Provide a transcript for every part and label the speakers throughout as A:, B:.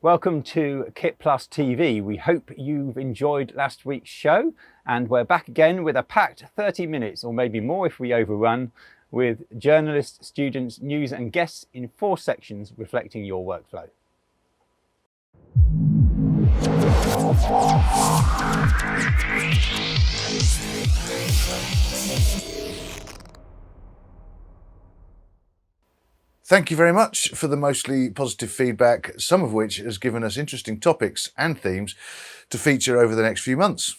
A: Welcome to KitPlus TV. We hope you've enjoyed last week's show, and we're back again with a packed 30 minutes, or maybe more if we overrun, with journalists, students, news and guests in 4 sections reflecting your workflow.
B: Thank you very much for the mostly positive feedback, some of which has given us interesting topics and themes to feature over the next few months.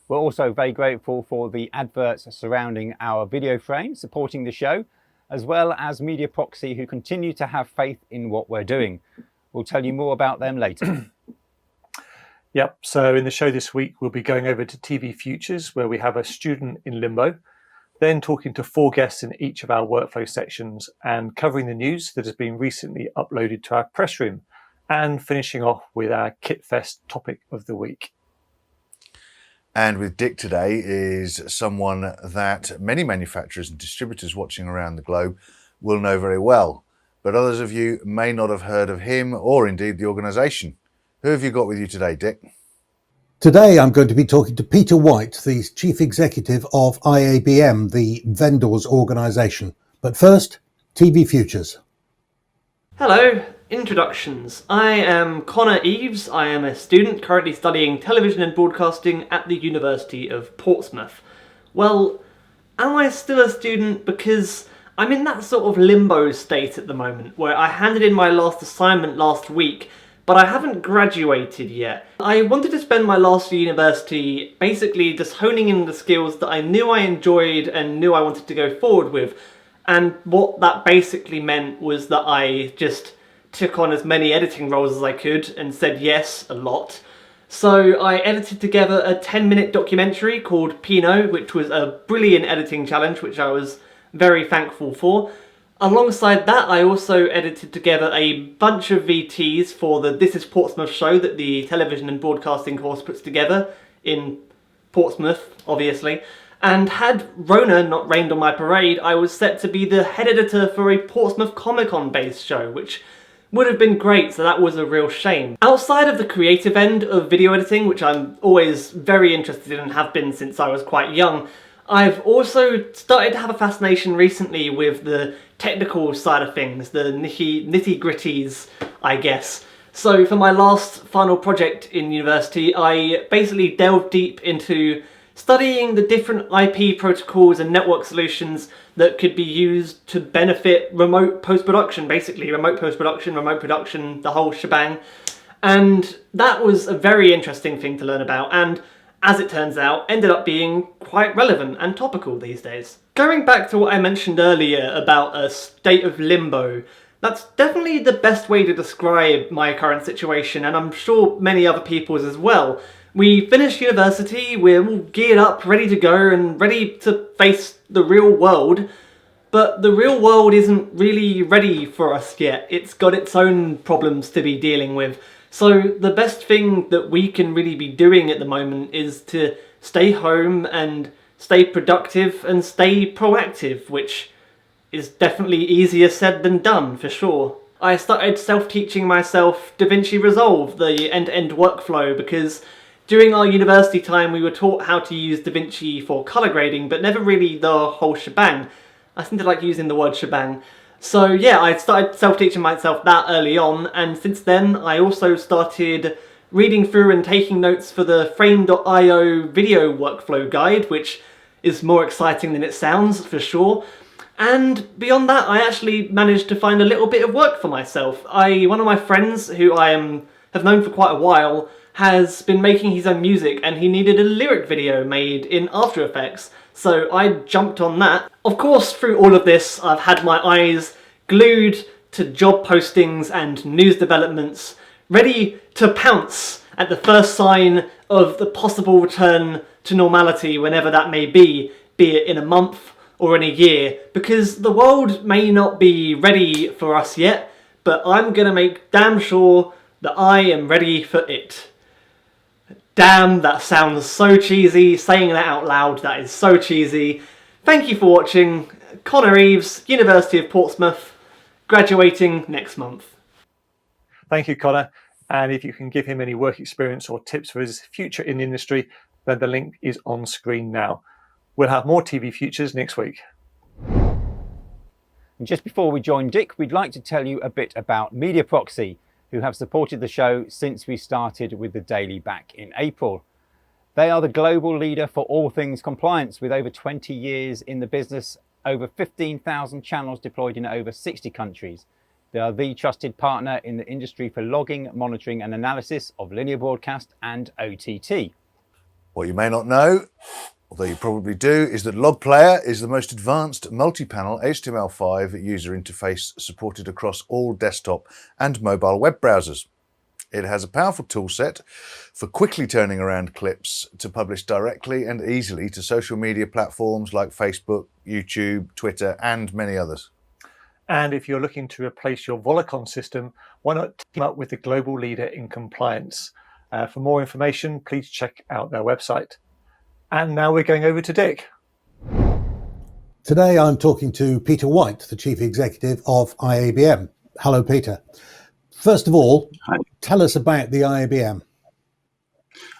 A: We're also very grateful for the adverts surrounding our video frame supporting the show, as well as Mediaproxy, who continue to have faith in what we're doing. We'll tell you more about them later.
C: Yep, so in the show this week, we'll be going over to TVFutures, where we have a student in limbo, then talking to 4 guests in each of our workflow sections and covering the news that has been recently uploaded to our press room, and finishing off with our KitFest topic of the week.
B: And with Dick today is someone that many manufacturers and distributors watching around the globe will know very well, but others of you may not have heard of him or indeed the organisation. Who have you got with you today, Dick?
D: Today I'm going to be talking to Peter White, the Chief Executive of IABM, the vendors organisation. But first, TVFutures.
E: Hello, introductions. I am Connor Eves. I am a student currently studying television and broadcasting at the University of Portsmouth. Well, am I still a student? Because I'm in that sort of limbo state at the moment where I handed in my last assignment last week, but I haven't graduated yet. I wanted to spend my last year at university basically just honing in the skills that I knew I enjoyed and knew I wanted to go forward with. And what that basically meant was that I just took on as many editing roles as I could and said yes a lot. So I edited together a 10-minute documentary called Pinot, which was a brilliant editing challenge, which I was very thankful for. Alongside that, I also edited together a bunch of VTs for the This is Portsmouth show that the television and broadcasting course puts together in Portsmouth, obviously. And had Rona not rained on my parade, I was set to be the head editor for a Portsmouth Comic-Con based show, which would have been great, so that was a real shame. Outside of the creative end of video editing, which I'm always very interested in and have been since I was quite young, I've also started to have a fascination recently with the technical side of things, the nitty-gritties, I guess. So for my last final project in university, I basically delved deep into studying the different IP protocols and network solutions that could be used to benefit remote post-production, basically remote post-production, remote production, the whole shebang. And that was a very interesting thing to learn about, and as it turns out, ended up being quite relevant and topical these days. Going back to what I mentioned earlier about a state of limbo, that's definitely the best way to describe my current situation, and I'm sure many other people's as well. We finished university, we're all geared up, ready to go, and ready to face the real world, but the real world isn't really ready for us yet. It's got its own problems to be dealing with. So the best thing that we can really be doing at the moment is to stay home and stay productive and stay proactive, which is definitely easier said than done, for sure. I started self-teaching myself DaVinci Resolve, the end-to-end workflow, because during our university time we were taught how to use DaVinci for colour grading, but never really the whole shebang. I seem to like using the word shebang. So yeah, I started self-teaching myself that early on, and since then I also started reading through and taking notes for the Frame.io video workflow guide, which is more exciting than it sounds, for sure. And beyond that, I actually managed to find a little bit of work for myself. One of my friends, who I have known for quite a while, has been making his own music, and he needed a lyric video made in After Effects. So I jumped on that. Of course, through all of this, I've had my eyes glued to job postings and news developments, ready to pounce at the first sign of the possible return to normality, whenever that may be it in a month or in a year, because the world may not be ready for us yet, but I'm gonna make damn sure that I am ready for it. Damn, that sounds so cheesy. Saying that out loud, that is so cheesy. Thank you for watching. Connor Eves, University of Portsmouth, graduating next month.
C: Thank you, Connor. And if you can give him any work experience or tips for his future in the industry, then the link is on screen now. We'll have more TV Futures next week.
A: And just before we join Dick, we'd like to tell you a bit about Mediaproxy, who have supported the show since we started with the Daily back in April. They are the global leader for all things compliance, with over 20 years in the business, over 15,000 channels deployed in over 60 countries. They are the trusted partner in the industry for logging, monitoring and analysis of linear broadcast and OTT.
B: What you may not know, although you probably do, is that Log Player is the most advanced multi-panel HTML5 user interface supported across all desktop and mobile web browsers. It has a powerful toolset for quickly turning around clips to publish directly and easily to social media platforms like Facebook, YouTube, Twitter, and many others.
C: And if you're looking to replace your Volacon system, why not team up with the global leader in compliance? For more information, please check out their website. And now we're going over to Dick.
D: Today I'm talking to Peter White, the Chief Executive of IABM. Hello, Peter. First of all,
F: Hi.
D: Tell us about the IABM.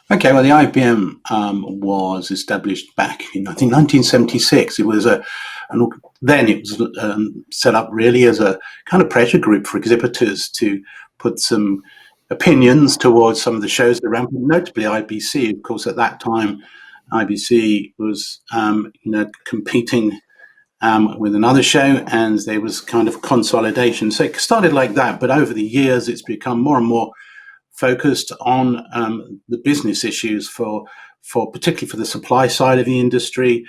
F: Okay, well, the IBM was established back in, I think, 1976. It was then it was set up really as a kind of pressure group for exhibitors to put some opinions towards some of the shows that ran, notably IBC. Of course, at that time, IBC was, competing with another show, and there was kind of consolidation. So it started like that, but over the years, it's become more and more focused on the business issues for particularly for the supply side of the industry,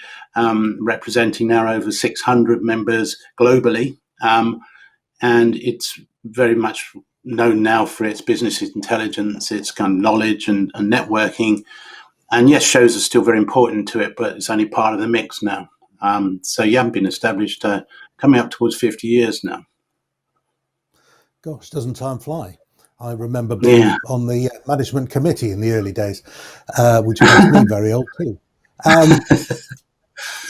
F: representing now over 600 members globally. And it's very much known now for its business intelligence, its kind of knowledge and networking. And yes, shows are still very important to it, but it's only part of the mix now. So yeah, I've been established coming up towards 50 years now.
D: Gosh, doesn't time fly? I remember being on the management committee in the early days, which makes me very old too.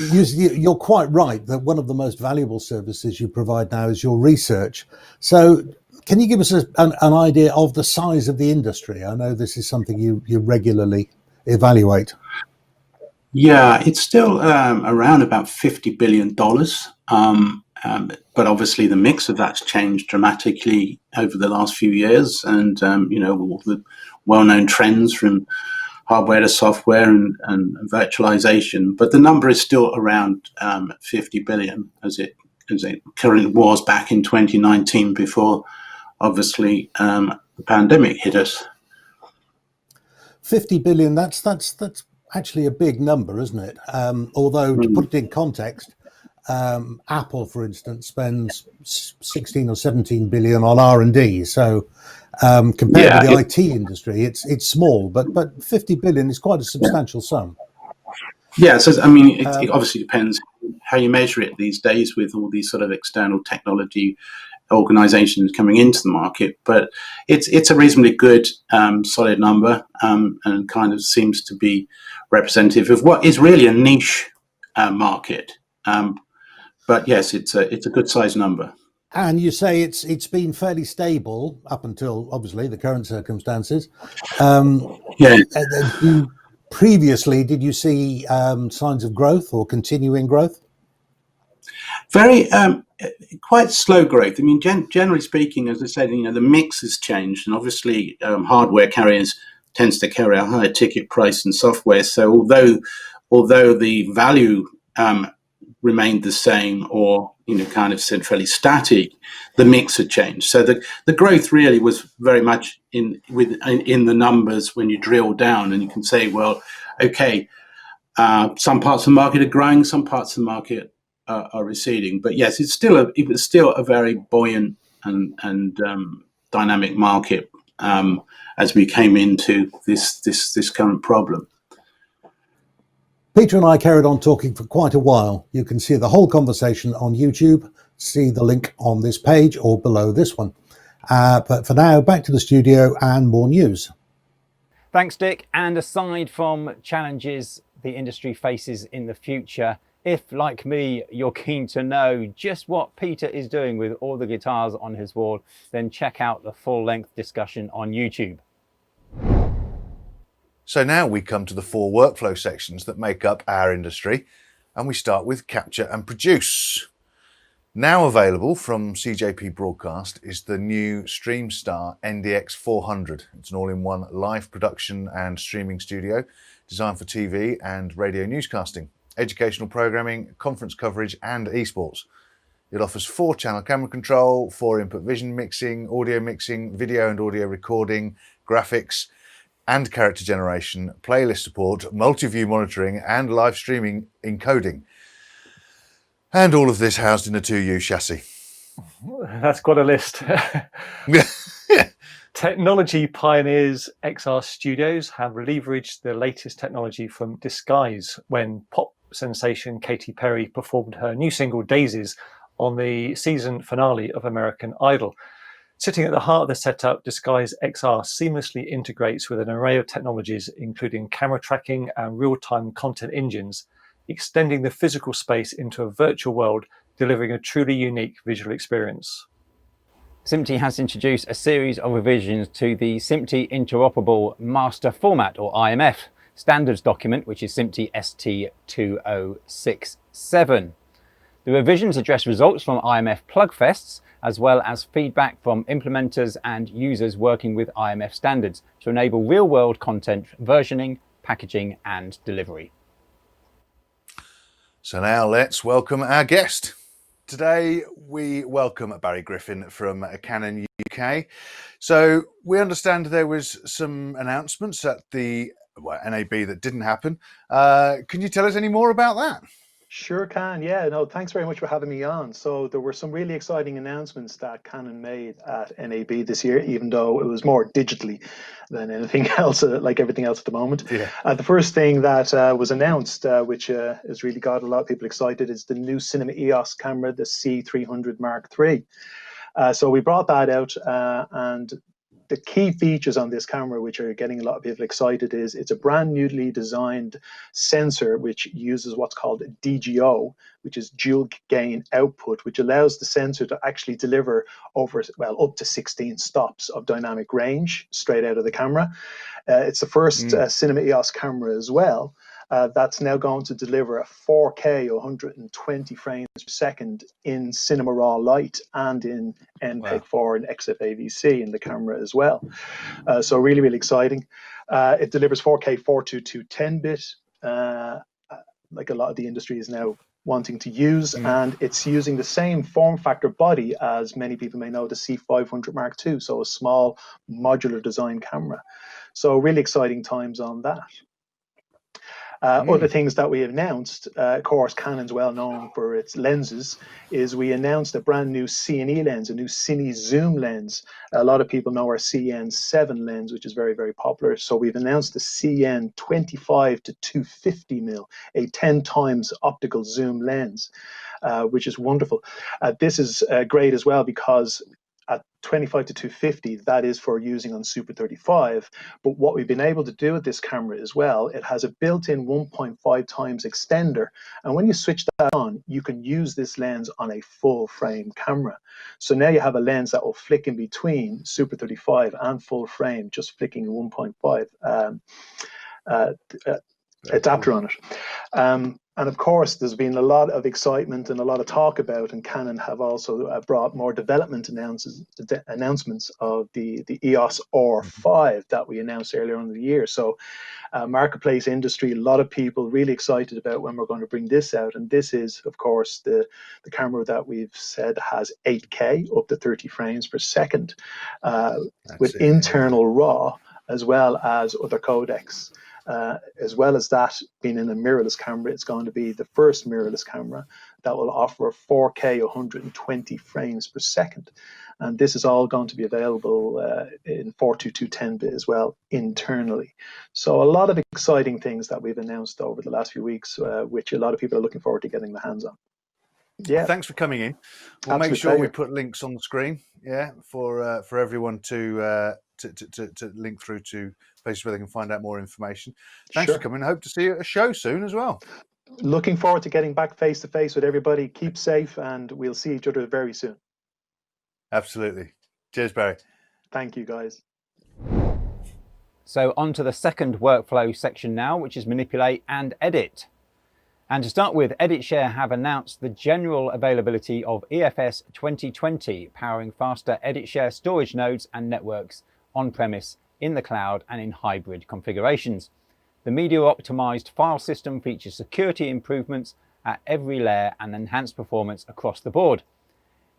D: You're quite right that one of the most valuable services you provide now is your research. So can you give us an idea of the size of the industry? I know this is something you regularly evaluate.
F: Yeah, it's still around about $50 billion. But obviously the mix of that's changed dramatically over the last few years. And, all the well-known trends from hardware to software and virtualization. But the number is still around 50 billion as it currently was back in 2019 before, obviously, the pandemic hit us.
D: 50 billion, that's actually a big number, isn't it? Although to put it in context, Apple, for instance, spends 16 or 17 billion on R&D. So compared to the IT industry, it's small, but 50 billion is quite a substantial sum.
F: Yeah, so I mean, it obviously depends how you measure it these days with all these sort of external technology organizations coming into the market, but it's a reasonably good solid number and kind of seems to be representative of what is really a niche market. But yes, it's a good size number.
D: And you say it's been fairly stable up until obviously the current circumstances. Previously, did you see signs of growth or continuing growth?
F: Very quite slow growth. I mean, generally speaking, as I said, the mix has changed, and obviously hardware carriers tends to carry a higher ticket price than software. So although the value remained the same or kind of said fairly static, the mix had changed. So the growth really was very much in the numbers when you drill down, and you can say, well, okay, some parts of the market are growing, some parts of the market are receding. But yes, it was still a very buoyant and dynamic market as we came into this current problem.
D: Peter and I carried on talking for quite a while. You can see the whole conversation on YouTube. See the link on this page or below this one. But for now, back to the studio and more news.
A: Thanks, Dick. And aside from challenges the industry faces in the future, If, like me, you're keen to know just what Peter is doing with all the guitars on his wall, then check out the full-length discussion on YouTube.
B: So now we come to the 4 workflow sections that make up our industry, and we start with capture and produce. Now available from CJP Broadcast is the new StreamStar NDX 400. It's an all-in-one live production and streaming studio designed for TV and radio newscasting, educational programming, conference coverage and esports. It offers 4-channel camera control, 4-input vision mixing, audio mixing, video and audio recording, graphics and character generation, playlist support, multi-view monitoring and live streaming encoding. And all of this housed in a 2U chassis.
C: That's quite a list. Technology pioneers XR Studios have leveraged the latest technology from Disguise when pop sensation Katy Perry performed her new single Daisies on the season finale of American Idol. Sitting at the heart of the setup, Disguise XR seamlessly integrates with an array of technologies, including camera tracking and real-time content engines, extending the physical space into a virtual world, delivering a truly unique visual experience.
A: SMPTE has introduced a series of revisions to the SMPTE Interoperable Master Format, or IMF, standards document, which is SMPTE ST2067. The revisions address results from IMF plugfests, as well as feedback from implementers and users working with IMF standards to enable real-world content versioning, packaging and delivery.
B: So now let's welcome our guest. Today we welcome Barry Griffin from Canon UK. So we understand there was some announcements at the NAB that didn't happen. Can you tell us any more about that?
G: Sure can, yeah. No, thanks very much for having me on. So there were some really exciting announcements that Canon made at NAB this year, even though it was more digitally than anything else, like everything else at the moment.
B: Yeah.
G: The first thing that was announced, which has really got a lot of people excited, is the new Cinema EOS camera, the C300 MkIII. So we brought that out, and the key features on this camera, which are getting a lot of people excited, is it's a brand newly designed sensor which uses what's called DGO, which is dual gain output, which allows the sensor to actually deliver up to 16 stops of dynamic range straight out of the camera. It's the first Cinema EOS camera as well that's now going to deliver a 4K 120 frames per second in cinema raw light and in MPEG-4 and XFAVC in the camera as well. So really, really exciting. It delivers 4K 422 10-bit, like a lot of the industry is now wanting to use, and it's using the same form factor body as many people may know, the C500 MkII, so a small modular design camera. So really exciting times on that. Other things that we announced, of course, Canon's well known for its lenses, is we announced a brand new CNE lens, a new Cine Zoom lens. A lot of people know our CN7 lens, which is very, very popular. So we've announced the CN 25 to 250 mil, a 10 times optical zoom lens, which is wonderful. This is great as well because at 25 to 250, that is for using on Super 35. But what we've been able to do with this camera as well, it has a built-in 1.5 times extender. And when you switch that on, you can use this lens on a full frame camera. So now you have a lens that will flick in between Super 35 and full frame, just flicking a 1.5 adapter on it. And of course, there's been a lot of excitement and a lot of talk about, and Canon have also brought more development announcements of the EOS R5 that we announced earlier on in the year. So marketplace industry, a lot of people really excited about when we're going to bring this out. And this is, of course, the camera that we've said has 8K up to 30 frames per second with internal RAW as well as other codecs. As well as that being in a mirrorless camera, it's going to be the first mirrorless camera that will offer 4K 120 frames per second. And this is all going to be available in 422 10-bit as well internally. So a lot of exciting things that we've announced over the last few weeks, which a lot of people are looking forward to getting their hands on. Yeah.
B: Thanks for coming in. We'll make sure we put links on the screen, for everyone to link through to places where they can find out more information. Thanks for coming. I hope to see you at a show soon as well.
G: looking forward to getting back face to face with everybody. Keep safe, and we'll see each other very soon.
B: Absolutely. Cheers, Barry.
G: Thank you, guys.
A: So on to the second workflow section now, which is manipulate and edit. And to start with, EditShare have announced the general availability of EFS 2020, powering faster EditShare storage nodes and networks on-premise, in the cloud and in hybrid configurations. The media-optimized file system features security improvements at every layer and enhanced performance across the board.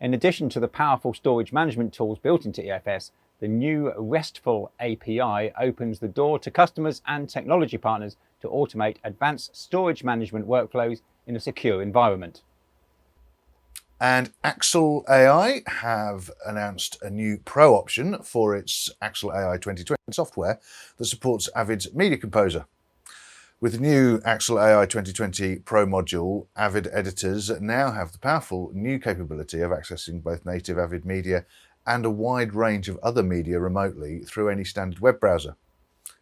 A: In addition to the powerful storage management tools built into EFS, the new RESTful API opens the door to customers and technology partners to automate advanced storage management workflows in a secure environment.
B: And Axle AI have announced a new Pro option for its Axle AI 2020 software that supports Avid's Media Composer. With the new Axle AI 2020 Pro module, Avid editors now have the powerful new capability of accessing both native Avid media and a wide range of other media remotely through any standard web browser.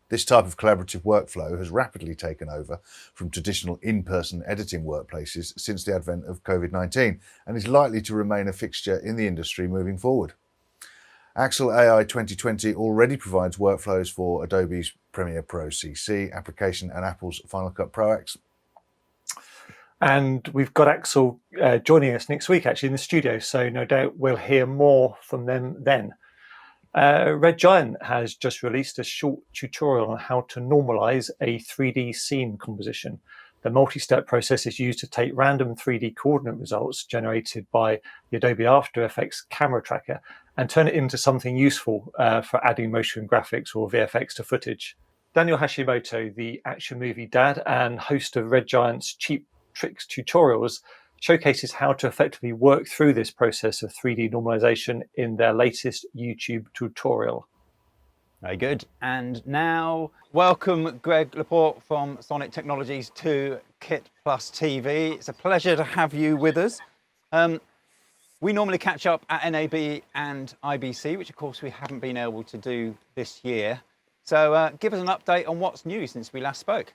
B: This type of collaborative workflow has rapidly taken over from traditional in-person editing workplaces since the advent of COVID-19 and is likely to remain a fixture in the industry moving forward. Axle AI 2020 already provides workflows for Adobe's Premiere Pro CC application and Apple's Final Cut Pro X.
C: And we've got Axel joining us next week, actually, in the studio, so no doubt we'll hear more from them then. Red Giant has just released a short tutorial on how to normalize a 3D scene composition. The multi-step process is used to take random 3D coordinate results generated by the Adobe After Effects camera tracker and turn it into something useful for adding motion graphics or VFX to footage. Daniel Hashimoto, the action movie dad and host of Red Giant's Cheap Tricks tutorials, showcases how to effectively work through this process of 3D normalization in their latest YouTube tutorial.
A: Very good. And now, welcome Greg LaPorte from Sonnet Technologies to KitPlus TV. It's a pleasure to have you with us. We normally catch up at NAB and IBC, which of course we haven't been able to do this year. So give us an update on what's new since we last spoke.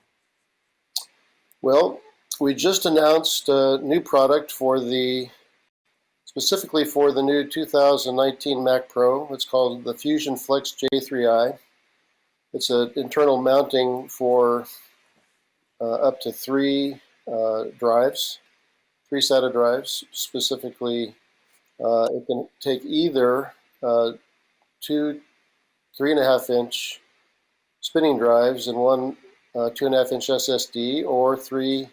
H: Well, we just announced a new product specifically for the new 2019 Mac Pro. It's called the Fusion Flex J3i. It's an internal mounting for up to three drives, three SATA drives. Specifically, it can take either two 3.5-inch spinning drives and one 2.5-inch SSD, or three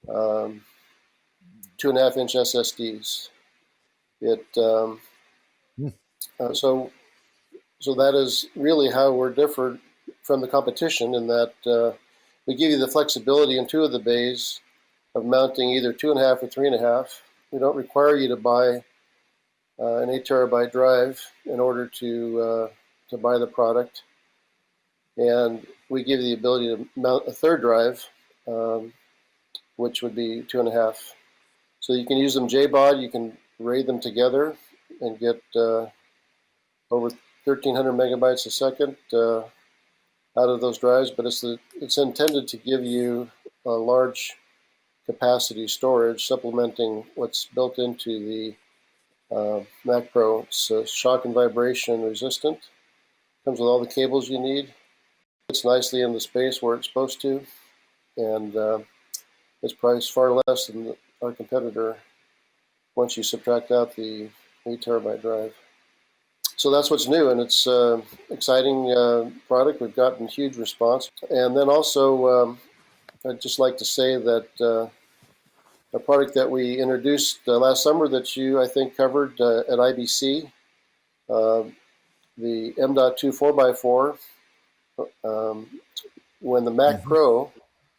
H: 2.5-inch SSDs. So that is really how we're different from the competition, in that we give you the flexibility in two of the bays of mounting either 2.5 or 3.5. We don't require you to buy an 8 terabyte drive in order to buy the product, and we give you the ability to mount a third drive, which would be 2.5. So you can use them JBOD, you can RAID them together and get over 1,300 megabytes a second out of those drives, but it's intended to give you a large capacity storage, supplementing what's built into the Mac Pro. It's shock and vibration resistant, comes with all the cables you need, fits nicely in the space where it's supposed to, and it's priced far less than our competitor once you subtract out the 8 terabyte drive. So that's what's new, and it's an exciting product. We've gotten huge response. And then also, I'd just like to say that a product that we introduced last summer that you, I think, covered at IBC, the M.2 4x4, when the Mac Pro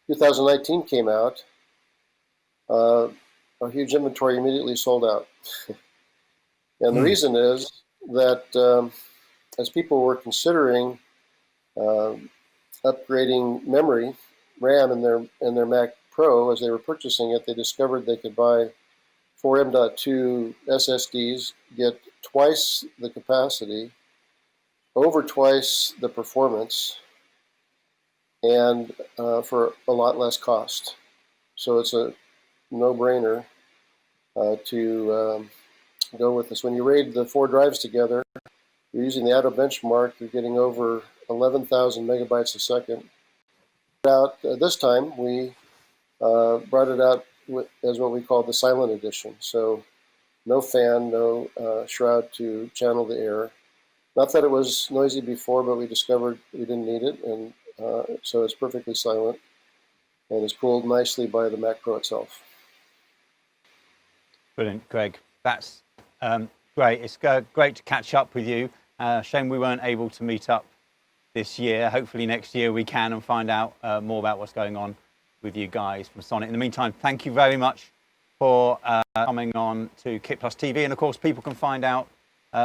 H: 2019 came out, our huge inventory immediately sold out. And the reason is that as people were considering upgrading memory, RAM in their Mac Pro, as they were purchasing it, they discovered they could buy 4 M.2 SSDs, get twice the capacity, over twice the performance, and for a lot less cost. so it's a no-brainer to go with this. When you RAID the 4 drives together, you're using the auto benchmark, you're getting over 11,000 megabytes a second. This time, we brought it out as what we call the silent edition. So no fan, no shroud to channel the air. Not that it was noisy before, but we discovered we didn't need it, and so it's perfectly silent and is cooled nicely by the Mac Pro itself.
A: Brilliant, Greg. That's great. It's great to catch up with you. Shame we weren't able to meet up this year. Hopefully next year we can and find out more about what's going on with you guys from Sonnet. In the meantime, thank you very much for coming on to KitPlus TV. And of course, people can find out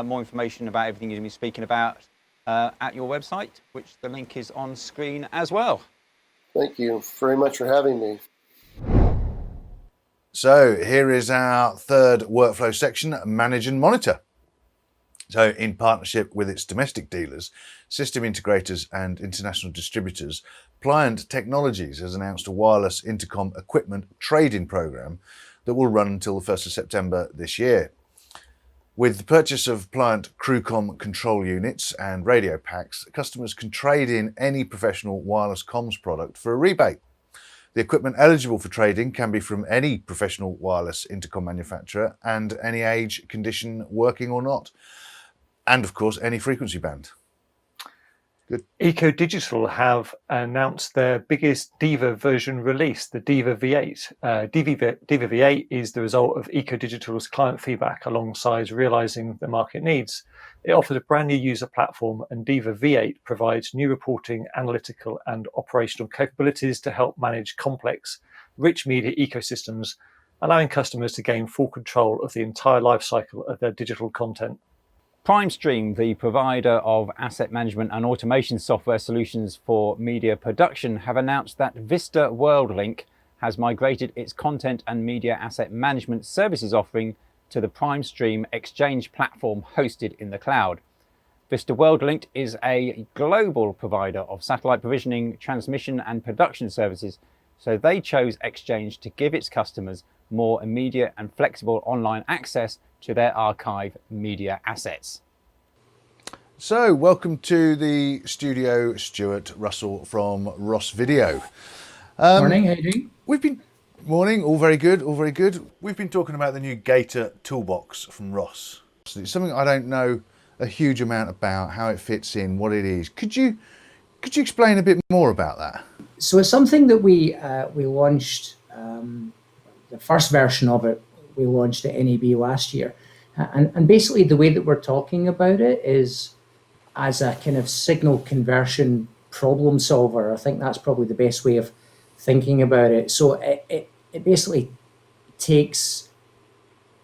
A: more information about everything you've been speaking about at your website, which the link is on screen as well.
H: Thank you very much for having me.
B: So here is our third workflow section, Manage and Monitor. So in partnership with its domestic dealers, system integrators and international distributors, Pliant Technologies has announced a wireless intercom equipment trade-in program that will run until the 1st of September this year. With the purchase of Pliant Crewcom control units and radio packs, customers can trade in any professional wireless comms product for a rebate. The equipment eligible for trading can be from any professional wireless intercom manufacturer and any age, condition, working or not. And of course, any frequency band. Good.
C: Eco Digital have announced their biggest Diva version release, the Diva V8. Diva V8 is the result of Eco Digital's client feedback alongside realizing the market needs. It offers a brand new user platform, and Diva V8 provides new reporting, analytical and operational capabilities to help manage complex, rich media ecosystems, allowing customers to gain full control of the entire life cycle of their digital content.
A: PrimeStream, the provider of asset management and automation software solutions for media production, have announced that Vista WorldLink has migrated its content and media asset management services offering to the PrimeStream Exchange platform hosted in the cloud. Vista WorldLink is a global provider of satellite provisioning, transmission and production services, so they chose Exchange to give its customers more immediate and flexible online access to their archive media assets.
B: So, welcome to the studio, Stuart Russell from Ross Video.
I: Morning, how you doing?
B: Morning, all very good, all very good. We've been talking about the new Gator Toolbox from Ross. It's something I don't know a huge amount about, how it fits in, what it is. Could you explain a bit more about that?
I: So it's something that we launched, the first version of it, we launched at NAB last year. And basically the way that we're talking about it is as a kind of signal conversion problem solver. I think that's probably the best way of thinking about it. So it basically takes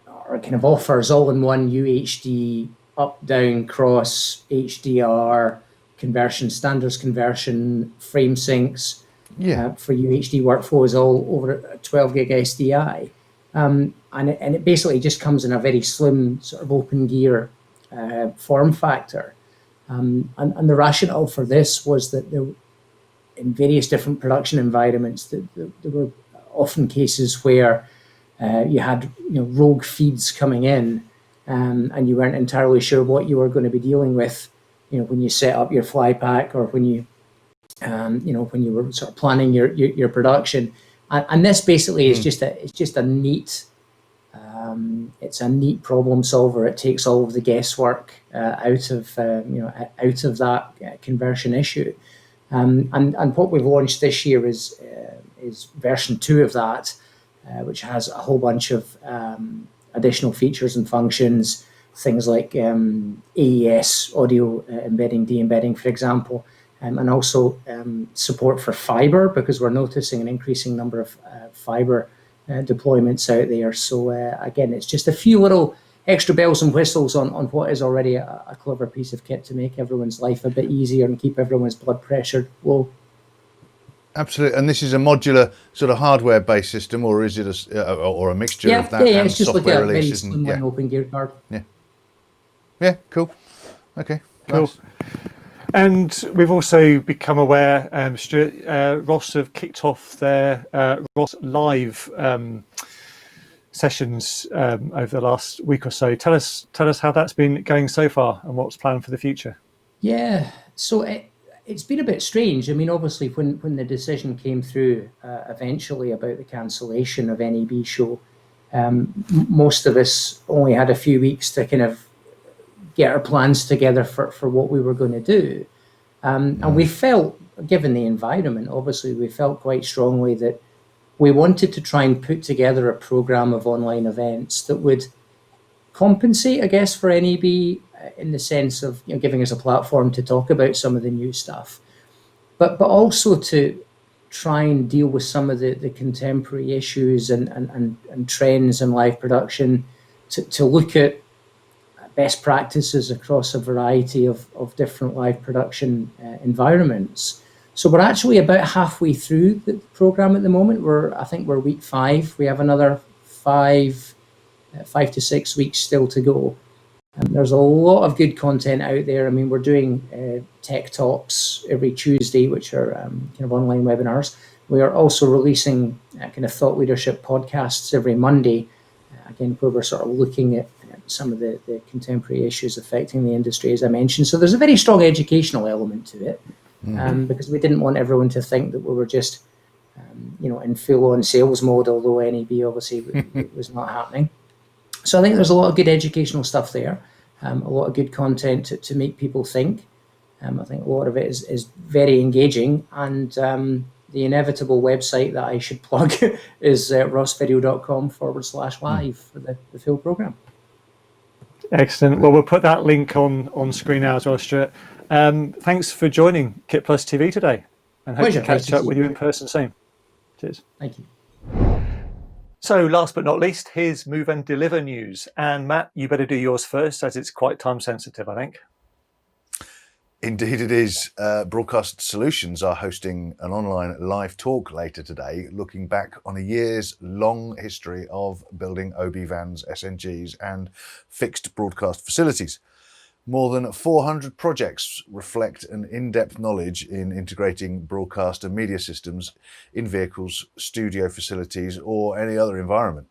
I: or kind of offers all-in-one UHD, up, down, cross, HDR, conversion, standards conversion, frame syncs for UHD workflows all over a 12 gig SDI. And it basically just comes in a very slim sort of open gear form factor. And the rationale for this was that there, in various different production environments, there were often cases where you had rogue feeds coming in and you weren't entirely sure what you were going to be dealing with when you set up your fly pack or when you when you were sort of planning your production. And this basically is just a neat it's a neat problem solver. It takes all of the guesswork out of that conversion issue. And what we've launched this year is version 2 of that, which has a whole bunch of additional features and functions, things like AES, audio embedding, de-embedding, for example, and also support for fiber, because we're noticing an increasing number of fiber deployments out there. So again, it's just a few little extra bells and whistles on what is already a clever piece of kit to make everyone's life a bit easier and keep everyone's blood pressure low.
B: Absolutely. And this is a modular sort of hardware-based system, or is it a mixture of that and
I: it's just
B: software
I: like a very
B: releases?
I: slim open gear card.
B: Yeah, cool. Okay,
C: cool.
B: Nice.
C: And we've also become aware, Stuart, Ross have kicked off their Ross Live sessions over the last week or so. Tell us how that's been going so far and what's planned for the future.
I: Yeah, so it's been a bit strange. I mean, obviously, when the decision came through eventually about the cancellation of NAB show, most of us only had a few weeks to kind of get our plans together for what we were going to do. And we felt, given the environment, obviously, we felt quite strongly that we wanted to try and put together a program of online events that would compensate, I guess, for NAB in the sense of giving us a platform to talk about some of the new stuff, but also to try and deal with some of the contemporary issues and trends in live production, to look at best practices across a variety of different live production environments. So we're actually about halfway through the program at the moment. I think we're week 5. We have another 5 to 6 weeks still to go. There's a lot of good content out there. I mean, we're doing tech talks every Tuesday, which are kind of online webinars. We are also releasing kind of thought leadership podcasts every Monday, again, where we're sort of looking at some of the contemporary issues affecting the industry, as I mentioned. So there's a very strong educational element to it, because we didn't want everyone to think that we were just, in full-on sales mode, although NAB obviously was not happening. So I think there's a lot of good educational stuff there, a lot of good content to make people think. I think a lot of it is very engaging, and the inevitable website that I should plug is rossvideo.com/live for the full program.
C: Excellent. Well, we'll put that link on screen now as well, Stuart. Thanks for joining KitPlus TV today, and hope to catch up with you in person soon. Cheers.
I: Thank you.
C: So last but not least, here's Move and Deliver news. And Matt, you better do yours first, as it's quite time sensitive, I think.
B: Indeed it is. Broadcast Solutions are hosting an online live talk later today, looking back on a year's long history of building OB vans, SNGs and fixed broadcast facilities. More than 400 projects reflect an in-depth knowledge in integrating broadcast and media systems in vehicles, studio facilities or any other environment.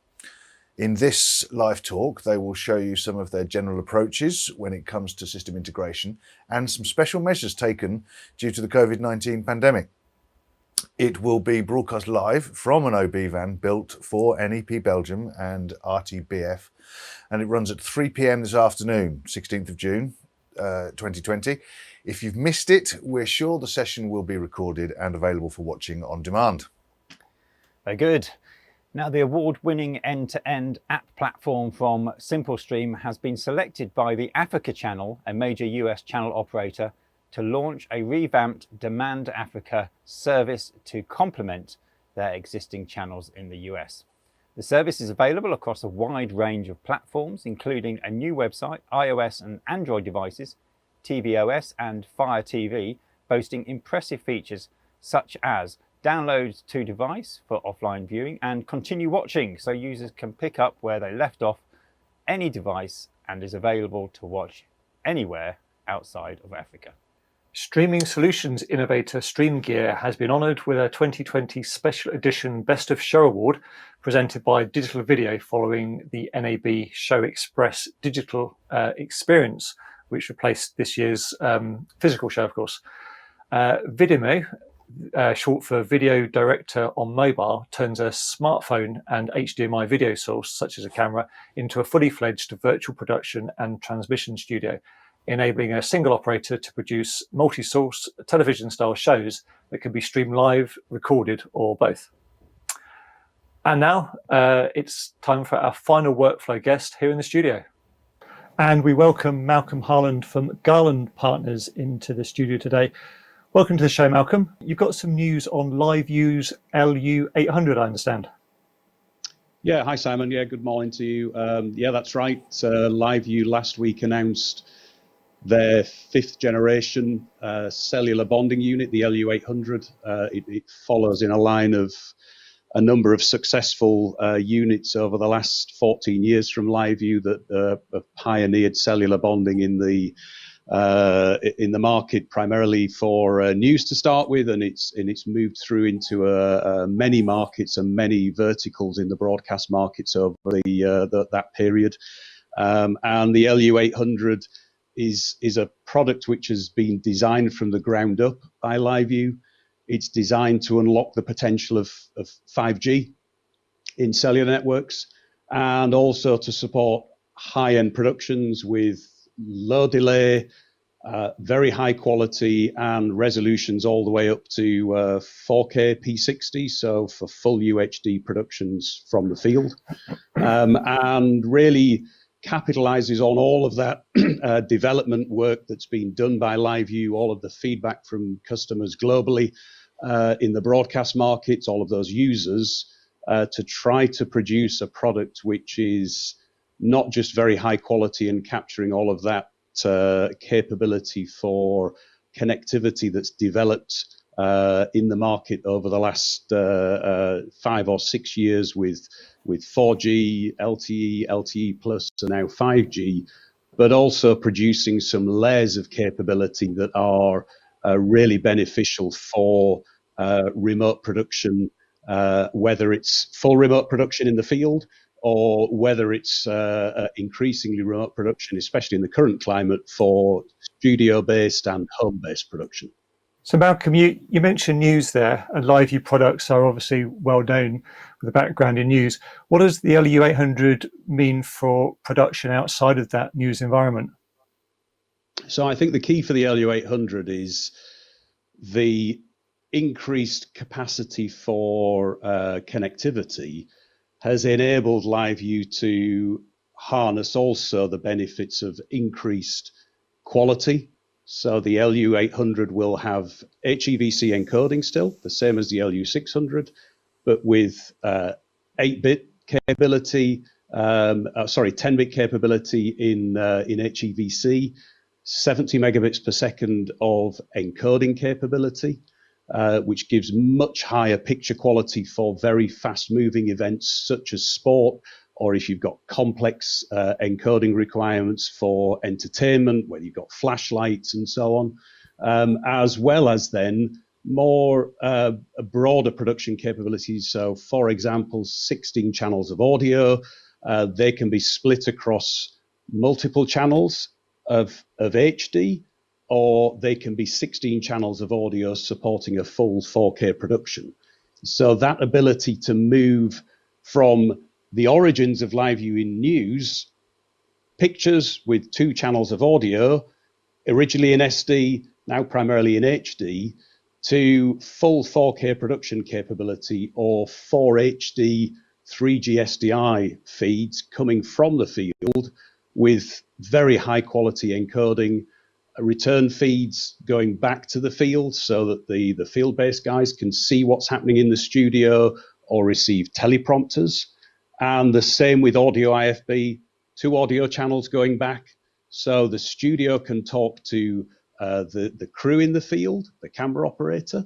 B: In this live talk, they will show you some of their general approaches when it comes to system integration and some special measures taken due to the COVID-19 pandemic. It will be broadcast live from an OB van built for NEP Belgium and RTBF, and it runs at 3 p.m. this afternoon, 16th of June 2020. If you've missed it, we're sure the session will be recorded and available for watching on demand.
A: Very good. Now, the award-winning end-to-end app platform from SimpleStream has been selected by the Africa Channel, a major US channel operator, to launch a revamped Demand Africa service to complement their existing channels in the US. The service is available across a wide range of platforms, including a new website, iOS and Android devices, tvOS and Fire TV, boasting impressive features such as download to device for offline viewing and continue watching, so users can pick up where they left off any device and is available to watch anywhere outside of Africa.
C: Streaming solutions innovator StreamGear has been honoured with a 2020 Special Edition Best of Show Award presented by Digital Video following the NAB Show Express digital experience, which replaced this year's physical show, of course. Vidimo, short for Video Director on Mobile, turns a smartphone and HDMI video source, such as a camera, into a fully fledged virtual production and transmission studio, enabling a single operator to produce multi-source television-style shows that can be streamed live, recorded, or both. And now it's time for our final workflow guest here in the studio. And we welcome Malcolm Harland from Garland Partners into the studio today. Welcome to the show, Malcolm. You've got some news on LiveU's LU800, I understand.
J: Yeah, hi Simon. Yeah, good morning to you. Yeah, that's right. LiveU last week announced their 5th generation cellular bonding unit, the LU800. It follows in a line of a number of successful units over the last 14 years from LiveU that have pioneered cellular bonding in the in the market primarily for news to start with, and it's moved through into many markets and many verticals in the broadcast markets over that period. And the LU800 is a product which has been designed from the ground up by LiveU. It's designed to unlock the potential of 5G in cellular networks, and also to support high-end productions with low delay, very high quality, and resolutions all the way up to 4K P60, so for full UHD productions from the field, and really capitalizes on all of that development work that's been done by LiveU, all of the feedback from customers globally in the broadcast markets, all of those users, to try to produce a product which is not just very high quality and capturing all of that capability for connectivity that's developed in the market over the last 5 or 6 years with 4G, LTE, LTE Plus, and now 5G, but also producing some layers of capability that are really beneficial for remote production, whether it's full remote production in the field or whether it's increasingly remote production, especially in the current climate, for studio-based and home-based production.
C: So Malcolm, you mentioned news there, and LiveU products are obviously well known with a background in news. What does the LU800 mean for production outside of that news environment?
J: So I think the key for the LU800 is the increased capacity for connectivity has enabled LiveU to harness also the benefits of increased quality. So the LU800 will have HEVC encoding still, the same as the LU600, but with 8-bit capability, 10-bit capability in HEVC, 70 megabits per second of encoding capability, which gives much higher picture quality for very fast-moving events such as sport, or if you've got complex encoding requirements for entertainment, where you've got flashlights and so on, as well as then more broader production capabilities. So, for example, 16 channels of audio, they can be split across multiple channels of HD, or they can be 16 channels of audio supporting a full 4K production. So that ability to move from the origins of LiveU in news, pictures with 2 channels of audio, originally in SD, now primarily in HD, to full 4K production capability or 4HD 3G SDI feeds coming from the field with very high quality encoding, return feeds going back to the field so that the field-based guys can see what's happening in the studio or receive teleprompters. And the same with audio IFB, 2 audio channels going back. So the studio can talk to the crew in the field, the camera operator,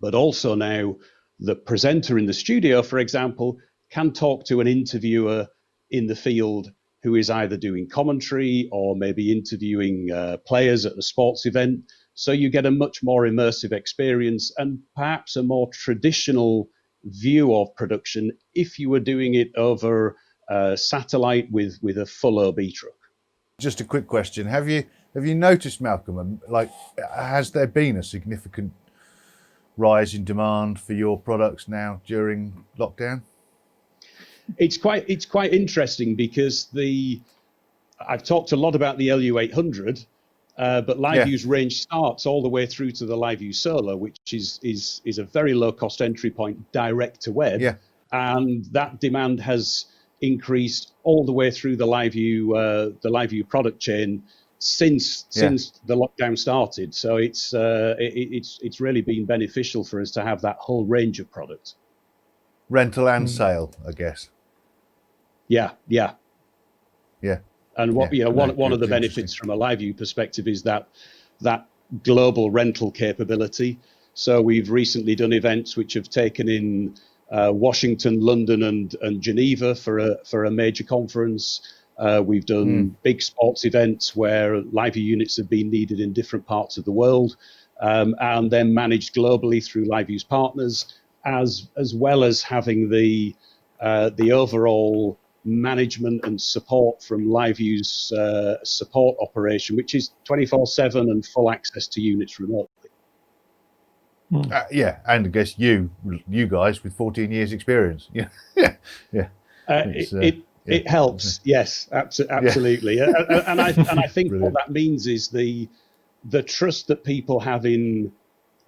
J: but also now the presenter in the studio, for example, can talk to an interviewer in the field who is either doing commentary or maybe interviewing players at a sports event. So you get a much more immersive experience and perhaps a more traditional view of production if you were doing it over satellite with a full OB truck.
B: Just a quick question. Have you noticed, Malcolm, like, has there been a significant rise in demand for your products now during lockdown?
J: It's quite interesting because I've talked a lot about the LU800, but LiveU's range starts all the way through to the LiveU Solar, which is a very low cost entry point direct to web, and that demand has increased all the way through the LiveU product chain since the lockdown started. So it's really been beneficial for us to have that whole range of products.
B: Rental and sale, I guess.
J: Yeah. And one of the
B: it's
J: benefits from a LiveU perspective is that global rental capability. So we've recently done events which have taken in Washington, London, and Geneva for a major conference. We've done big sports events where LiveU units have been needed in different parts of the world, and then managed globally through LiveU's partners, as well as having the overall management and support from LiveU's support operation, which is 24/7 and full access to units remotely.
B: Yeah, and I guess you guys with 14 years experience. Yeah, yeah.
J: It helps, yes, absolutely. And I think what that means is the trust that people have in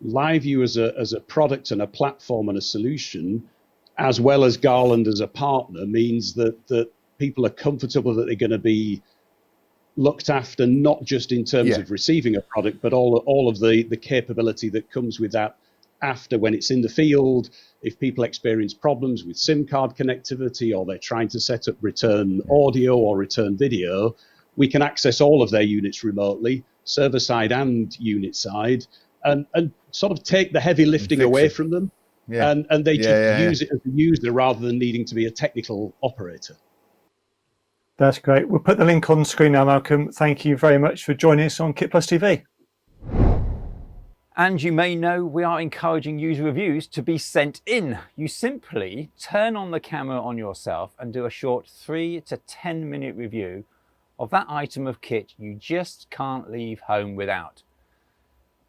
J: LiveU as a product and a platform and a solution, as well as Garland as a partner, means that people are comfortable that they're going to be looked after, not just in terms of receiving a product, but all of the capability that comes with that after, when it's in the field. If people experience problems with SIM card connectivity, or they're trying to set up return audio or return video, we can access all of their units remotely, server side and unit side, and sort of take the heavy lifting away from them. Yeah. And they just use it as a user rather than needing to be a technical operator.
C: That's great. We'll put the link on screen now, Malcolm. Thank you very much for joining us on KitPlus TV.
A: And you may know we are encouraging user reviews to be sent in. You simply turn on the camera on yourself and do a short 3 to 10 minute review of that item of kit you just can't leave home without.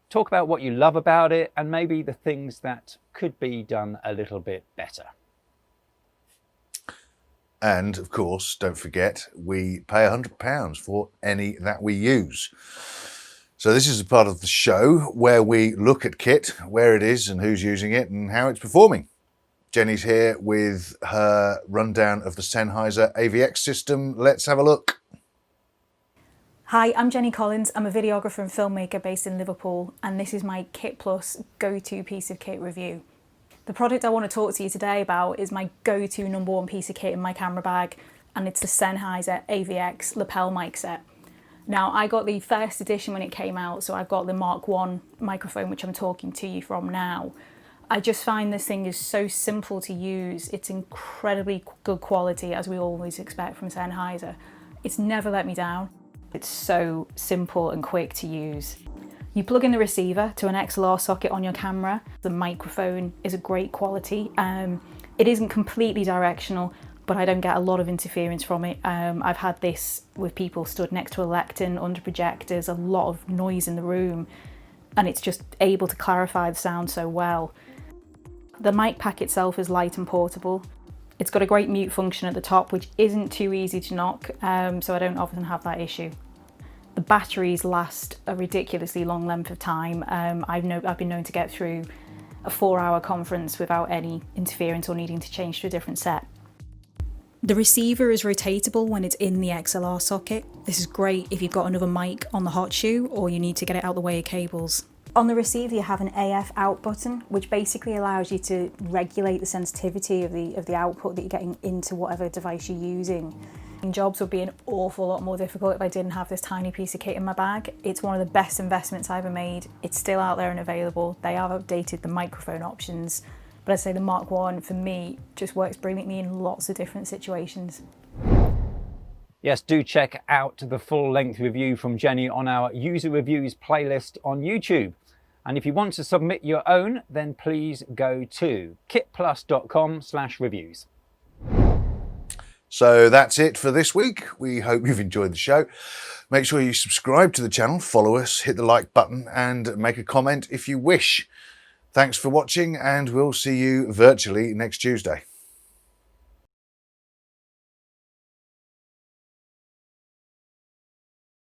A: Talk about what you love about it and maybe the things that could be done a little bit better.
B: And of course, don't forget, we pay £100 for any that we use. So this is a part of the show where we look at kit, where it is and who's using it and how it's performing. Jenny's here with her rundown of the Sennheiser AVX system. Let's have a look.
K: Hi, I'm Jenny Collins. I'm a videographer and filmmaker based in Liverpool, and this is my KitPlus go-to piece of kit review. The product I want to talk to you today about is my go-to #1 piece of kit in my camera bag, and it's the Sennheiser AVX lapel mic set. Now, I got the first edition when it came out, so I've got the Mark I microphone, which I'm talking to you from now. I just find this thing is so simple to use. It's incredibly good quality, as we always expect from Sennheiser. It's never let me down. It's so simple and quick to use. You plug in the receiver to an XLR socket on your camera. The microphone is a great quality. It isn't completely directional, but I don't get a lot of interference from it. I've had this with people stood next to a lectern, under projectors, a lot of noise in the room, and it's just able to clarify the sound so well. The mic pack itself is light and portable. It's got a great mute function at the top, which isn't too easy to knock, so I don't often have that issue. The batteries last a ridiculously long length of time. I've been known to get through a 4-hour conference without any interference or needing to change to a different set. The receiver is rotatable when it's in the XLR socket. This is great if you've got another mic on the hot shoe or you need to get it out the way of cables. On the receiver you have an AF out button, which basically allows you to regulate the sensitivity of the output that you're getting into whatever device you're using. And jobs would be an awful lot more difficult if I didn't have this tiny piece of kit in my bag. It's one of the best investments I've ever made. It's still out there and available. They have updated the microphone options, but I'd say the Mark I for me just works brilliantly in lots of different situations.
A: Yes, do check out the full-length review from Jenny on our user reviews playlist on YouTube. And if you want to submit your own, then please go to kitplus.com/reviews.
B: So that's it for this week. We hope you've enjoyed the show. Make sure you subscribe to the channel, follow us, hit the like button and make a comment if you wish. Thanks for watching, and we'll see you virtually next Tuesday.